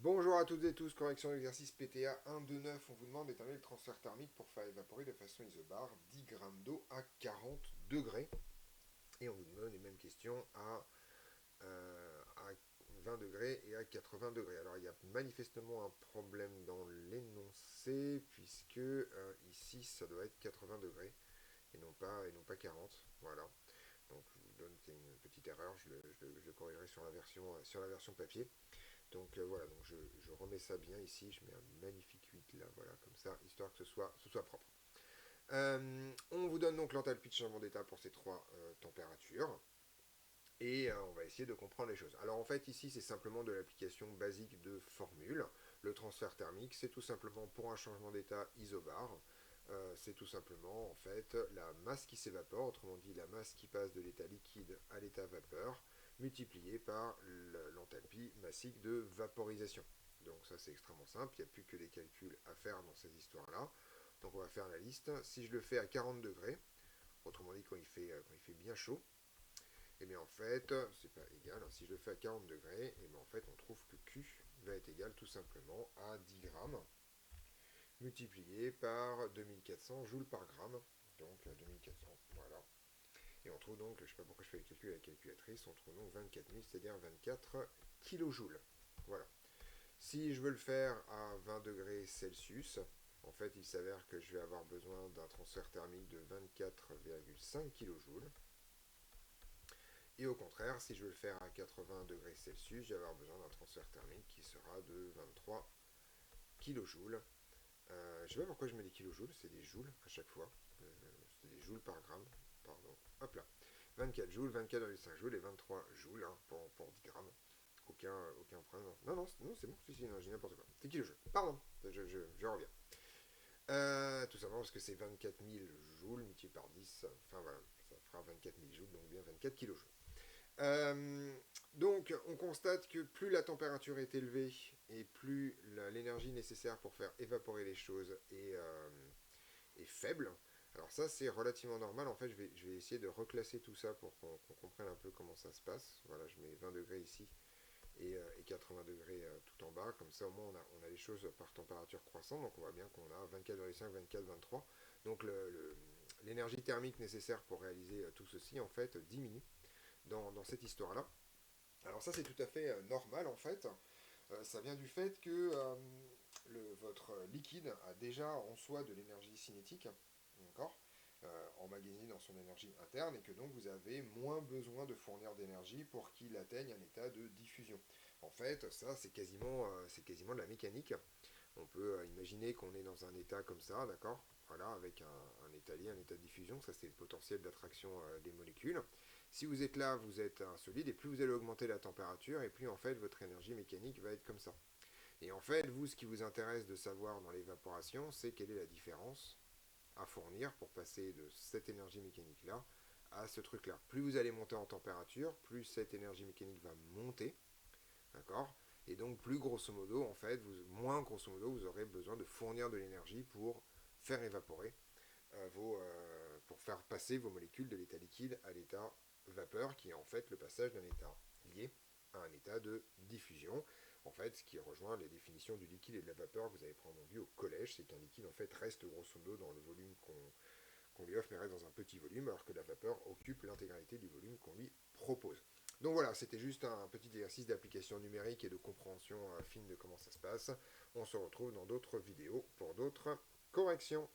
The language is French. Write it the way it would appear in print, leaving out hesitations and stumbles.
Bonjour à toutes et tous, correction d'exercice PTA 129. On vous demande d'établir le transfert thermique pour faire évaporer de façon isobare 10 grammes d'eau à 40 degrés. Et on vous demande les mêmes questions à 20 degrés et à 80 degrés. Alors il y a manifestement un problème dans l'énoncé, puisque ici ça doit être 80 degrés et non pas 40. Voilà. Donc je vous donne qu'il y a une petite erreur, je le corrigerai sur la version papier. Donc voilà, donc je remets ça bien ici, je mets un magnifique 8 là, voilà, comme ça, histoire que ce soit propre. On vous donne donc l'enthalpie de changement d'état pour ces trois températures. Et on va essayer de comprendre les choses. Alors en fait ici c'est simplement de l'application basique de formule. Le transfert thermique c'est tout simplement pour un changement d'état isobare. C'est tout simplement en fait la masse qui s'évapore, autrement dit la masse qui passe de l'état liquide à l'état vapeur, multipliée par l'enthalpie massique de vaporisation. Donc ça c'est extrêmement simple, il n'y a plus que des calculs à faire dans ces histoires-là. Donc on va faire la liste. Si je le fais à 40 degrés, autrement dit quand il fait bien chaud, et bien en fait, c'est pas égal. Si je le fais à 40 degrés, et bien en fait, on trouve que Q va être égal tout simplement à 10 grammes multiplié par 2400 joules par gramme. Donc 2400, voilà. Et on trouve donc, je ne sais pas pourquoi je fais les calculs à la calculatrice, on trouve donc 24 000, c'est-à-dire 24 kilojoules. Voilà. Si je veux le faire à 20 degrés Celsius, en fait, il s'avère que je vais avoir besoin d'un transfert thermique de 24,5 kilojoules. Et au contraire, si je veux le faire à 80 degrés Celsius, je vais avoir besoin d'un transfert thermique qui sera de 23 kilojoules. Je ne sais pas pourquoi je mets des kilojoules, c'est des joules à chaque fois. C'est des joules par gramme. Pardon. Hop là. 24 joules, 24,5 joules et 23 joules pour 10 grammes. Aucun problème. Non, non, non c'est bon. Si, non, j'ai n'importe quoi. C'est kilojoules. Pardon. Je reviens. Tout simplement parce que c'est 24 000 joules multiplié par 10. Enfin voilà, ça fera 24 000 joules, donc bien 24 kilojoules. Donc, on constate que plus la température est élevée et plus l'énergie nécessaire pour faire évaporer les choses est faible. Alors ça, c'est relativement normal. En fait, je vais essayer de reclasser tout ça pour qu'on comprenne un peu comment ça se passe. Voilà, je mets 20 degrés ici et 80 degrés tout en bas. Comme ça, au moins, on a les choses par température croissante. Donc, on voit bien qu'on a 24,5, 24, 23. Donc, l'énergie thermique nécessaire pour réaliser tout ceci, en fait, diminue dans cette histoire-là. Alors ça c'est tout à fait normal en fait. Ça vient du fait que votre liquide a déjà en soi de l'énergie cinétique, d'accord, emmagasinée dans son énergie interne, et que donc vous avez moins besoin de fournir d'énergie pour qu'il atteigne un état de diffusion. En fait, ça c'est quasiment de la mécanique. On peut imaginer qu'on est dans un état comme ça, d'accord, voilà, avec un état lié, un état de diffusion, ça c'est le potentiel d'attraction des molécules. Si vous êtes là, vous êtes un solide, et plus vous allez augmenter la température, et plus en fait votre énergie mécanique va être comme ça. Et en fait, vous, ce qui vous intéresse de savoir dans l'évaporation, c'est quelle est la différence à fournir pour passer de cette énergie mécanique-là à ce truc-là. Plus vous allez monter en température, plus cette énergie mécanique va monter, d'accord. Et donc, plus grosso modo, en fait, moins grosso modo, vous aurez besoin de fournir de l'énergie pour faire évaporer pour faire passer vos molécules de l'état liquide à l'état vapeur, qui est en fait le passage d'un état lié à un état de diffusion. En fait, ce qui rejoint les définitions du liquide et de la vapeur que vous avez probablement vu au collège, c'est qu'un liquide en fait reste grosso modo dans le volume qu'on lui offre, mais reste dans un petit volume, alors que la vapeur occupe l'intégralité du volume qu'on lui propose. Donc voilà, c'était juste un petit exercice d'application numérique et de compréhension fine de comment ça se passe. On se retrouve dans d'autres vidéos pour d'autres corrections.